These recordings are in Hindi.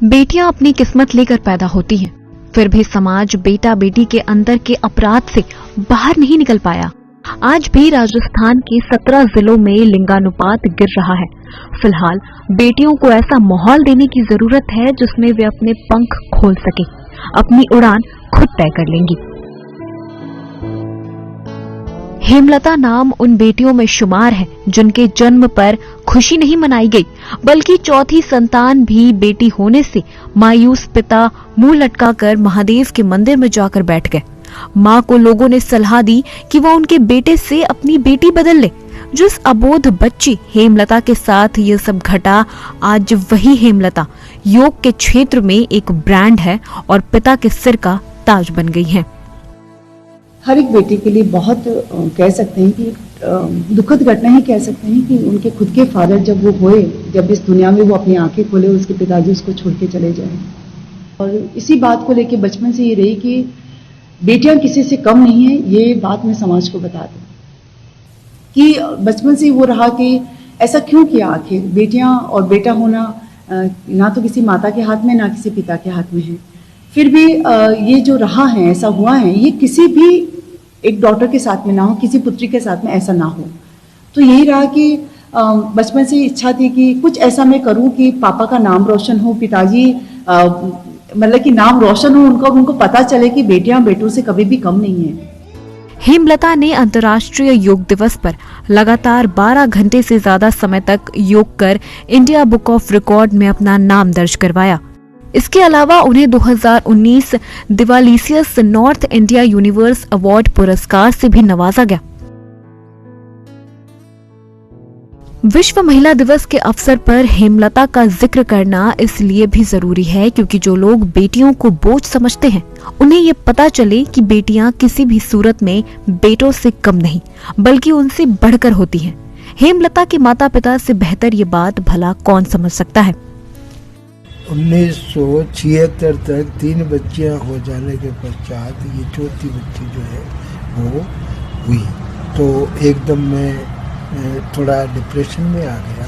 बेटियां अपनी किस्मत लेकर पैदा होती हैं, फिर भी समाज बेटा बेटी के अंदर के अपराध से बाहर नहीं निकल पाया। आज भी राजस्थान के 17 जिलों में लिंगानुपात गिर रहा है। फिलहाल बेटियों को ऐसा माहौल देने की जरूरत है जिसमें वे अपने पंख खोल सके, अपनी उड़ान खुद तय कर लेंगी। हेमलता नाम उन बेटियों में शुमार है जिनके जन्म पर खुशी नहीं मनाई गई, बल्कि चौथी संतान भी बेटी होने से मायूस पिता मुंह लटकाकर महादेव के मंदिर में जाकर बैठ गए। मां को लोगों ने सलाह दी कि वह उनके बेटे से अपनी बेटी बदल ले। जिस अबोध बच्ची हेमलता के साथ ये सब घटा, आज वही हेमलता योग के क्षेत्र में एक ब्रांड है और पिता के सिर का ताज बन गई है। हर एक बेटी के लिए बहुत कह सकते हैं कि दुखद घटना ही कह सकते हैं कि उनके खुद के फादर जब वो हुए, जब इस दुनिया में वो अपनी आंखें खोले, उसके पिताजी उसको छोड़ के चले जाए। और इसी बात को लेके बचपन से ये रही कि बेटियां किसी से कम नहीं है, ये बात मैं समाज को बता दूं कि बचपन से वो रहा कि ऐसा क्यों किया, आखिर बेटियां और बेटा होना ना तो किसी माता के हाथ में ना किसी पिता के हाथ में है। फिर भी ये जो रहा है, ऐसा हुआ है, ये किसी भी एक डॉटर के साथ में ना हो, किसी पुत्री के साथ में ऐसा ना हो। तो यही रहा कि बचपन से इच्छा थी कि कुछ ऐसा मैं करूं कि पापा का नाम रोशन हो, पिताजी मतलब कि नाम रोशन हो उनका, उनको पता चले कि बेटियां बेटों से कभी भी कम नहीं है। हेमलता ने अंतर्राष्ट्रीय योग दिवस पर लगातार 12 घंटे से ज्यादा समय तक योग कर इंडिया बुक ऑफ रिकॉर्ड में अपना नाम दर्ज करवाया। इसके अलावा उन्हें 2019 दिवालीसियस नॉर्थ इंडिया यूनिवर्स अवार्ड पुरस्कार से भी नवाजा गया। विश्व महिला दिवस के अवसर पर हेमलता का जिक्र करना इसलिए भी जरूरी है क्योंकि जो लोग बेटियों को बोझ समझते हैं, उन्हें ये पता चले कि बेटियां किसी भी सूरत में बेटों से कम नहीं बल्कि उनसे बढ़कर होती हैं। हेमलता के माता पिता से बेहतर ये बात भला कौन समझ सकता है। 1976 तक 3 बच्चियां हो जाने के पश्चात ये चौथी बच्ची जो है वो हुई, तो एकदम मैं थोड़ा डिप्रेशन में आ गया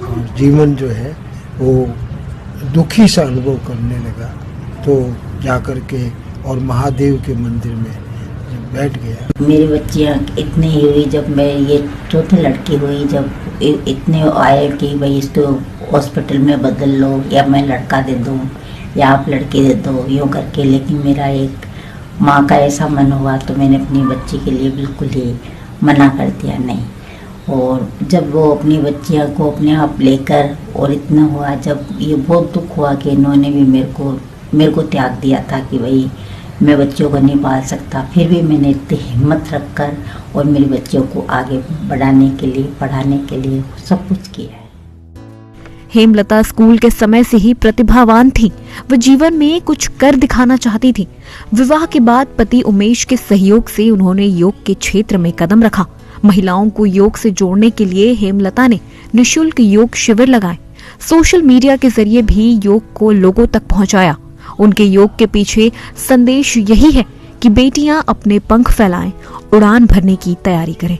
और जीवन जो है वो दुखी सा अनुभव करने लगा। तो जाकर के और महादेव के मंदिर में बैठ गया। मेरी बच्चियाँ इतनी ही हुई, जब मैं ये चौथी लड़की हुई, जब इतने आए कि भाई इसको हॉस्पिटल में बदल लो या मैं लड़का दे दूँ या आप लड़की दे दो, यूँ करके। लेकिन मेरा एक माँ का ऐसा मन हुआ तो मैंने अपनी बच्ची के लिए बिल्कुल ही मना कर दिया, नहीं। और जब वो अपनी बच्चियों को अपने आप लेकर और इतना हुआ, जब ये बहुत दुख हुआ कि इन्होंने भी मेरे को त्याग दिया था कि भाई मैं बच्चों को नहीं पाल सकता, फिर भी मैंने इतनी हिम्मत रखकर और मेरी बच्चियों को आगे बढ़ाने के लिए, पढ़ाने के लिए सब कुछ किया है। हेमलता स्कूल के समय से ही प्रतिभावान थी। वह जीवन में कुछ कर दिखाना चाहती थी। विवाह के बाद पति उमेश के सहयोग से उन्होंने योग के क्षेत्र में कदम रखा। महिलाओं को योग से जोड़ने के लिए हेमलता ने निःशुल्क योग शिविर लगाए। सोशल मीडिया के जरिए भी योग को लोगों तक पहुंचाया। उनके योग के पीछे संदेश यही है कि बेटियां अपने पंख फैलाएं, उड़ान भरने की तैयारी करें।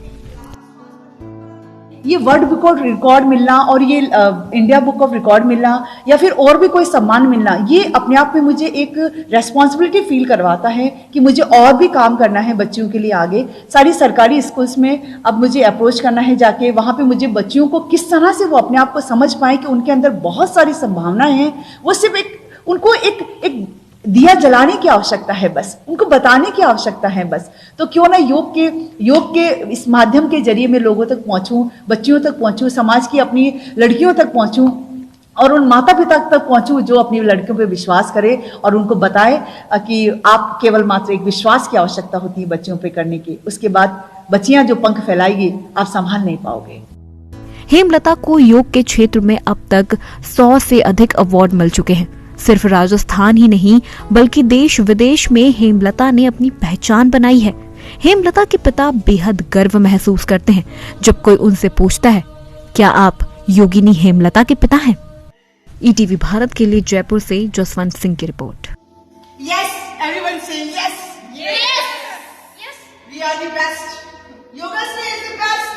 ये वर्ल्ड बुक ऑफ रिकॉर्ड मिलना और ये इंडिया बुक ऑफ रिकॉर्ड मिलना या फिर और भी कोई सम्मान मिलना, ये अपने आप में मुझे एक रेस्पॉन्सिबिलिटी फील करवाता है कि मुझे और भी काम करना है बच्चियों के लिए आगे। सारी सरकारी स्कूल्स में अब मुझे अप्रोच करना है जाके, वहाँ पे मुझे बच्चियों को किस तरह से वो अपने आप को समझ पाएं कि उनके अंदर बहुत सारी संभावनाएं हैं। वो सिर्फ उनको एक दिया जलाने की आवश्यकता है, बस उनको बताने की आवश्यकता है बस। तो क्यों ना योग के इस माध्यम के जरिए मैं लोगों तक पहुंचूं, बच्चियों तक पहुंचूं, समाज की अपनी लड़कियों तक पहुंचूं और उन माता पिता तक पहुंचूं जो अपनी लड़कियों पे विश्वास करे और उनको बताए कि आप केवल मात्र एक विश्वास की आवश्यकता होती है बच्चियों पे करने की। उसके बाद बच्चियां जो पंख फैलाएगी आप संभाल नहीं पाओगे। हेमलता को योग के क्षेत्र में अब तक 100 से अधिक अवार्ड मिल चुके हैं। सिर्फ राजस्थान ही नहीं बल्कि देश विदेश में हेमलता ने अपनी पहचान बनाई है। हेमलता के पिता बेहद गर्व महसूस करते हैं जब कोई उनसे पूछता है, क्या आप योगिनी हेमलता के पिता हैं? ईटीवी भारत के लिए जयपुर से जसवंत सिंह की report. Yes, everyone say yes. Yes. Yes. We are the best. Yoga is the best.